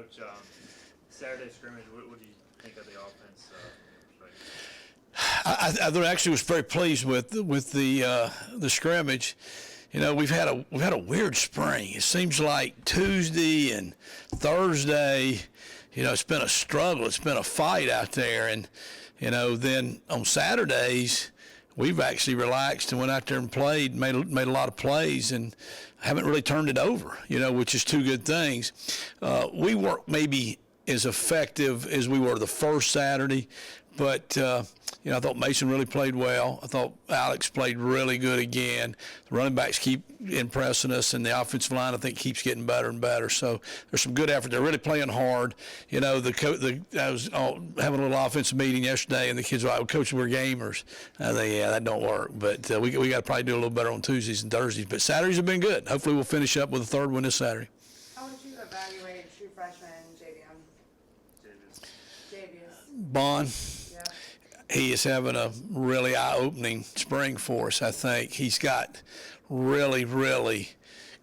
Coach, Saturday scrimmage, what do you think of the offense? I actually was very pleased with the scrimmage. You know, we've had a weird spring. It seems like Tuesday and Thursday, you know, it's been a struggle. It's been a fight out there, and you know, then on Saturdays we've actually relaxed and went out there and played, made a lot of plays, and haven't really turned it over. You know, which is two good things. We weren't maybe as effective as we were the first Saturday, but you know, I thought Mason really played well. I thought Alex played really good again. The running backs keep impressing us, and the offensive line, I think, keeps getting better and better. So there's some good effort. They're really playing hard. You know, I was having a little offensive meeting yesterday, and the kids were like, "Coach, we're gamers." I think, yeah, that don't work. But we got to probably do a little better on Tuesdays and Thursdays. But Saturdays have been good. Hopefully we'll finish up with a third one this Saturday. How would you evaluate true freshman Javius? Bond. He is having a really eye-opening spring for us, I think. He's got really, really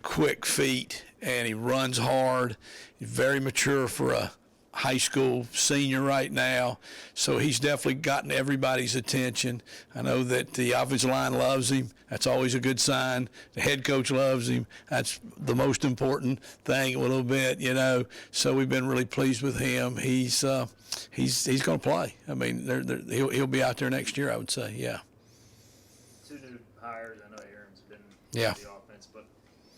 quick feet, and he runs hard. He's very mature for a high school senior right now, so he's definitely gotten everybody's attention. I know that the offensive line loves him. That's always a good sign. The head coach loves him. That's the most important thing a little bit, you know. So we've been really pleased with him. He's going to play. I mean, he'll be out there next year, I would say. Yeah. Two new hires. I know Aaron's been yeah. in the offense, but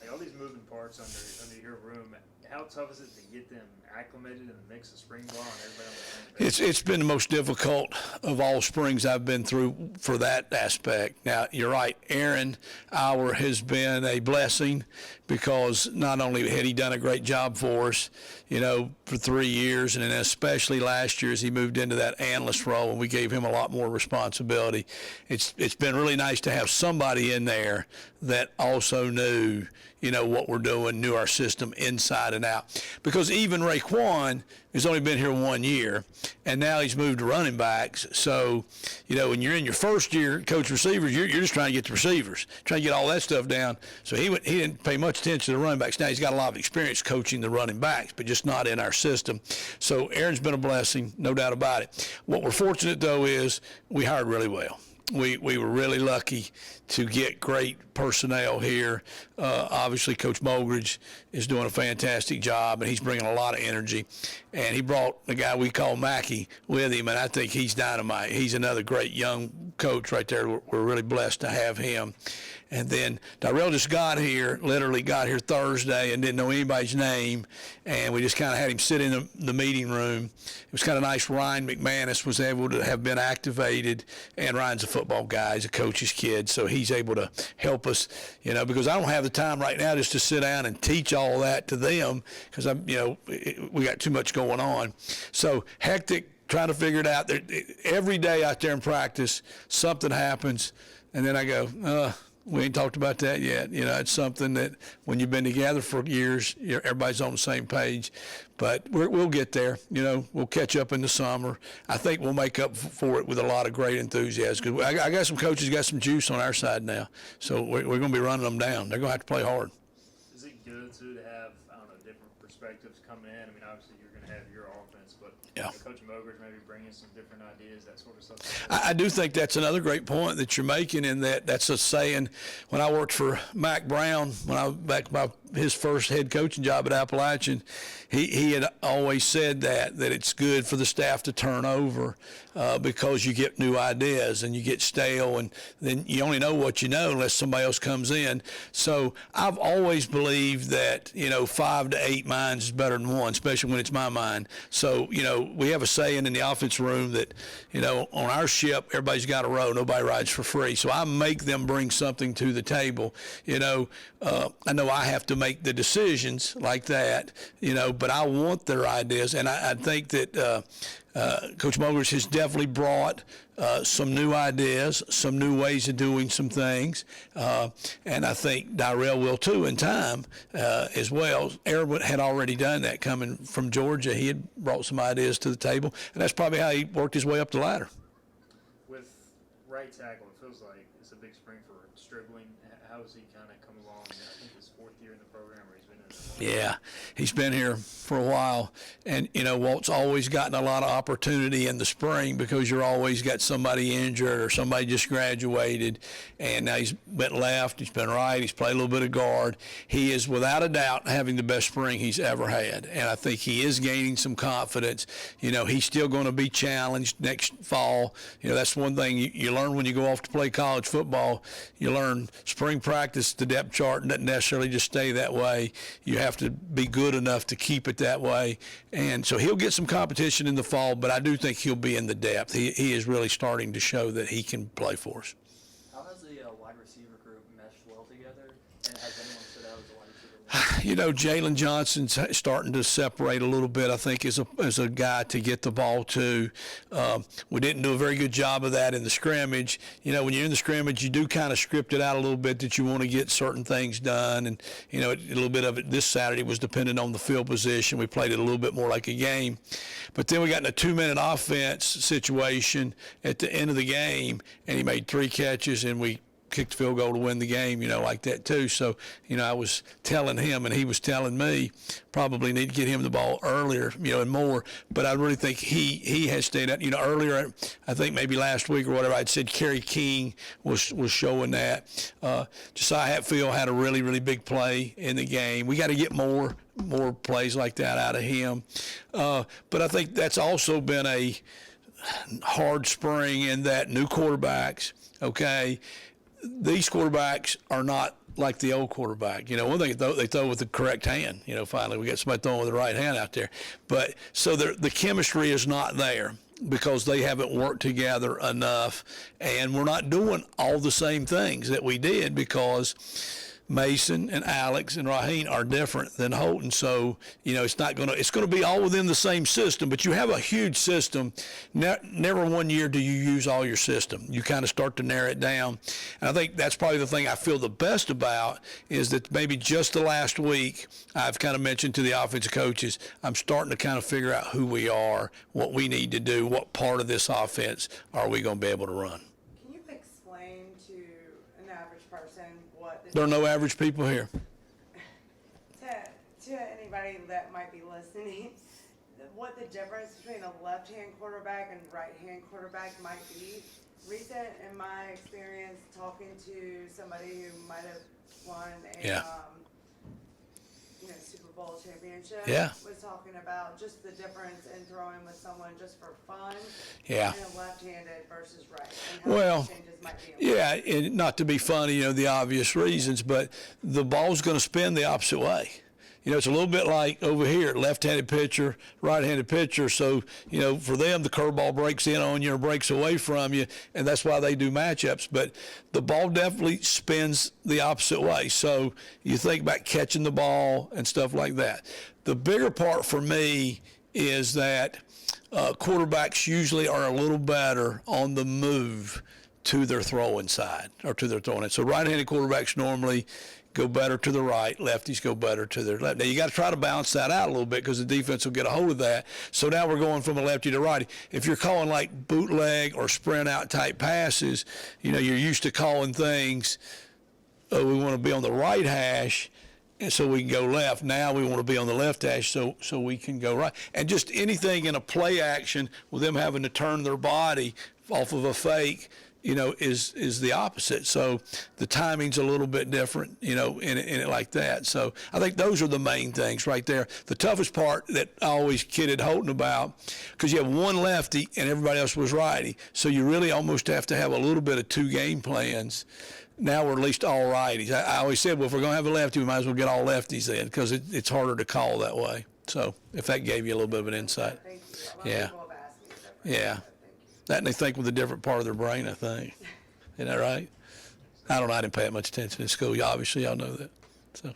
like, all these moving parts under your room. How tough is it to get them acclimated in the mix of spring ball and everybody on the same page? It's been the most difficult of all springs I've been through for that aspect. Now, you're right. Aaron Auer has been a blessing because not only had he done a great job for us, you know, for 3 years, and then especially last year as he moved into that analyst role and we gave him a lot more responsibility. It's been really nice to have somebody in there that also knew, you know, what we're doing, knew our system inside and out. Because even Raekwon has only been here 1 year, and now he's moved to running backs. So, you know, when you're in your first year coach receivers, you're just trying to get the receivers, trying to get all that stuff down. So he didn't pay much attention to the running backs. Now he's got a lot of experience coaching the running backs, but just not in our system. So Aaron's been a blessing, no doubt about it. What we're fortunate, though, is we hired really well. We were really lucky to get great personnel here. Obviously, Coach Mogridge is doing a fantastic job, and he's bringing a lot of energy. And he brought the guy we call Mackey with him, and I think he's dynamite. He's another great young coach right there. We're really blessed to have him. And then Darrell just literally got here Thursday and didn't know anybody's name, and we just kind of had him sit in the meeting room. It was kind of nice. Ryan McManus was able to have been activated, and Ryan's a football guy. He's a coach's kid, so he's able to help us, you know, because I don't have the time right now just to sit down and teach all that to them because we got too much going on. So hectic, trying to figure it out. Every day out there in practice, something happens, and then I go, we ain't talked about that yet. You know, it's something that when you've been together for years, everybody's on the same page. But we'll get there. You know, we'll catch up in the summer. I think we'll make up for it with a lot of great enthusiasm. Because I got some coaches got some juice on our side now. So we're going to be running them down. They're going to have to play hard. Is it good, too, to have, I don't know, different perspectives coming in? I mean, obviously you're going to have your offense, but yeah. Coach Mogridge maybe bringing some different ideas, that sort of stuff. I do think that's another great point that you're making, in that's a saying. When I worked for Mac Brown, back his first head coaching job at Appalachian, he had always said that it's good for the staff to turn over because you get new ideas and you get stale, and then you only know what you know unless somebody else comes in. So I've always believed that, you know, 5 to 8 minds is better than one, especially when it's my mind. So, you know, we have a saying in the offense room that, you know, on our ship, everybody's got a row, nobody rides for free. So I make them bring something to the table. You know, I know I have to make the decisions like that, you know, but I want their ideas. And I think that Coach Mogridge has definitely brought some new ideas, some new ways of doing some things, and I think Darrell will too in time as well. Aaron had already done that coming from Georgia. He had brought some ideas to the table, and that's probably how he worked his way up the ladder. With right tackle, it feels like it's a big spring for Stribling. How has he kind of come along? I think his 4th year in the program, or he's been in it Yeah, he's been here for a while, and Walt's always gotten a lot of opportunity in the spring because you're always got somebody injured or somebody just graduated, and now he's been left, he's been right, he's played a little bit of guard. He is without a doubt having the best spring he's ever had, and I think he is gaining some confidence. He's still going to be challenged next fall. That's one thing you learn when you go off to play college football. You learn spring practice, the depth chart doesn't necessarily just stay that way. You have to be good enough to keep it that way. And so he'll get some competition in the fall, but I do think he'll be in the depth. He is really starting to show that he can play for us. How has the wide receiver group meshed well together, and has anyone stood out as a wide receiver? Jalen Johnson's starting to separate a little bit, I think, as a guy to get the ball to. We didn't do a very good job of that in the scrimmage. When you're in the scrimmage, you do kind of script it out a little bit that you want to get certain things done. And, a little bit of it this Saturday was dependent on the field position. We played it a little bit more like a game. But then we got in a 2-minute offense situation at the end of the game, and he made 3 catches, and we kicked the field goal to win the game, like that too. So, I was telling him and he was telling me probably need to get him the ball earlier, and more. But I really think he has stayed out. Earlier, I think maybe last week or whatever, I'd said Kerry King was showing that. Josiah Hatfield had a really, really big play in the game. We got to get more plays like that out of him. But I think that's also been a hard spring in that new quarterbacks, okay, these quarterbacks are not like the old quarterback. One thing they throw with the correct hand. Finally we got somebody throwing with the right hand out there. But so the chemistry is not there because they haven't worked together enough, and we're not doing all the same things that we did because Mason and Alex and Raheem are different than Holton. So, it's going to be all within the same system, but you have a huge system. Never one year do you use all your system. You kind of start to narrow it down. And I think that's probably the thing I feel the best about is that maybe just the last week I've kind of mentioned to the offensive coaches, I'm starting to kind of figure out who we are, what we need to do, what part of this offense are we going to be able to run. Can you explain to an average person what There are no average people here. to anybody that might be listening, what the difference between a left-hand quarterback and right-hand quarterback might be? Recent, in my experience, talking to somebody who might have won a Super Bowl championship, was talking about just the difference in throwing with someone just for fun, and a left-handed versus right, and how those changes might be. And not to be funny, the obvious reasons, but the ball's going to spin the opposite way. It's a little bit like over here, left-handed pitcher, right-handed pitcher. So, for them, the curveball breaks in on you or breaks away from you, and that's why they do matchups. But the ball definitely spins the opposite way. So you think about catching the ball and stuff like that. The bigger part for me is that quarterbacks usually are a little better on the move to their throwing side or to their throwing. So right-handed quarterbacks normally go better to the right, lefties go better to their left. Now, you got to try to balance that out a little bit because the defense will get a hold of that. So now we're going from a lefty to righty. If you're calling like bootleg or sprint out type passes, you're used to calling things, oh, we want to be on the right hash, and so we can go left. Now we want to be on the left hash so we can go right. And just anything in a play action with them having to turn their body off of a fake, is the opposite. So the timing's a little bit different, in it like that. So I think those are the main things right there. The toughest part that I always kidded Holton about, because you have one lefty and everybody else was righty. So you really almost have to have a little bit of 2 game plans. Now we're at least all righties. I always said, well, if we're going to have a lefty, we might as well get all lefties in because it's harder to call that way. So if that gave you a little bit of an insight. Thank you. Yeah. People have asked me different. Yeah. That and they think with a different part of their brain, I think. Isn't that right? I don't know. I didn't pay that much attention in school. Obviously, y'all know that. So.